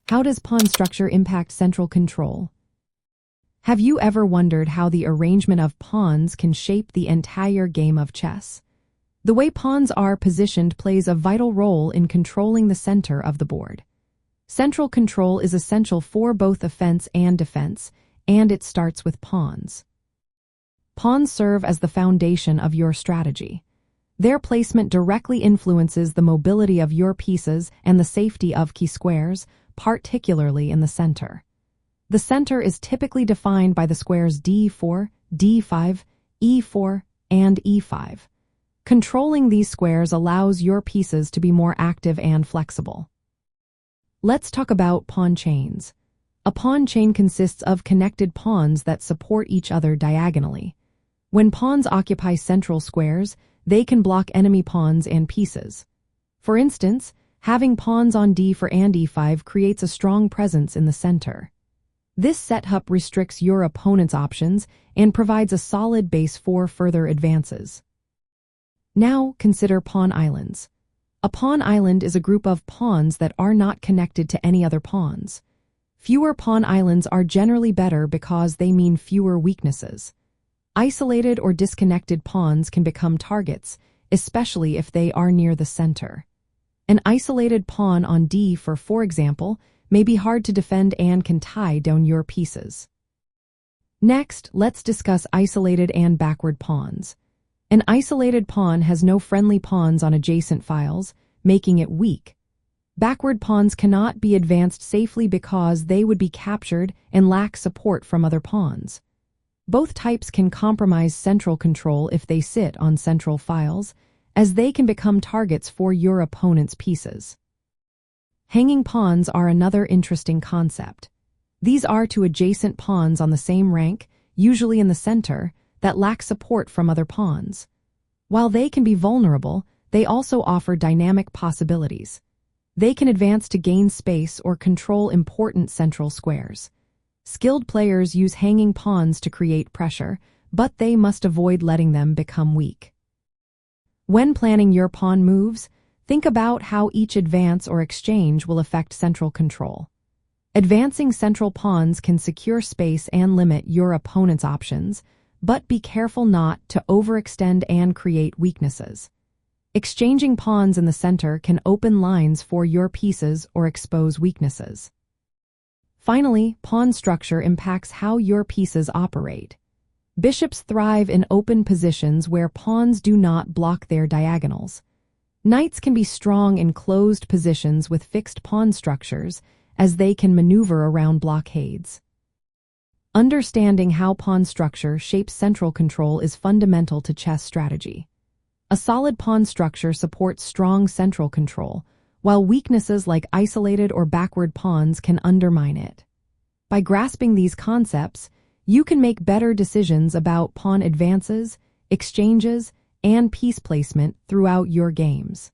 How does pawn structure impact central control? Have you ever wondered how the arrangement of pawns can shape the entire game of chess? The way pawns are positioned plays a vital role in controlling the center of the board. Central control is essential for both offense and defense, and it starts with pawns. Pawns serve as the foundation of your strategy. Their placement directly influences the mobility of your pieces and the safety of key squares, particularly in the center. The center is typically defined by the squares d4, d5, e4, and e5. Controlling these squares allows your pieces to be more active and flexible. Let's talk about pawn chains. A pawn chain consists of connected pawns that support each other diagonally. When pawns occupy central squares, they can block enemy pawns and pieces. For instance, having pawns on d4 and e5 creates a strong presence in the center. This setup restricts your opponent's options and provides a solid base for further advances. Now consider pawn islands. A pawn island is a group of pawns that are not connected to any other pawns. Fewer pawn islands are generally better because they mean fewer weaknesses. Isolated or disconnected pawns can become targets, especially if they are near the center. An isolated pawn on d4, for example, may be hard to defend and can tie down your pieces. Next, let's discuss isolated and backward pawns. An isolated pawn has no friendly pawns on adjacent files, making it weak. Backward pawns cannot be advanced safely because they would be captured and lack support from other pawns. Both types can compromise central control if they sit on central files, as they can become targets for your opponent's pieces. Hanging pawns are another interesting concept. These are two adjacent pawns on the same rank, usually in the center, that lack support from other pawns. While they can be vulnerable, they also offer dynamic possibilities. They can advance to gain space or control important central squares. Skilled players use hanging pawns to create pressure, but they must avoid letting them become weak. When planning your pawn moves, think about how each advance or exchange will affect central control. Advancing central pawns can secure space and limit your opponent's options, but be careful not to overextend and create weaknesses. Exchanging pawns in the center can open lines for your pieces or expose weaknesses. Finally, pawn structure impacts how your pieces operate. Bishops thrive in open positions where pawns do not block their diagonals. Knights can be strong in closed positions with fixed pawn structures, as they can maneuver around blockades. Understanding how pawn structure shapes central control is fundamental to chess strategy. A solid pawn structure supports strong central control, while weaknesses like isolated or backward pawns can undermine it. By grasping these concepts, you can make better decisions about pawn advances, exchanges, and piece placement throughout your games.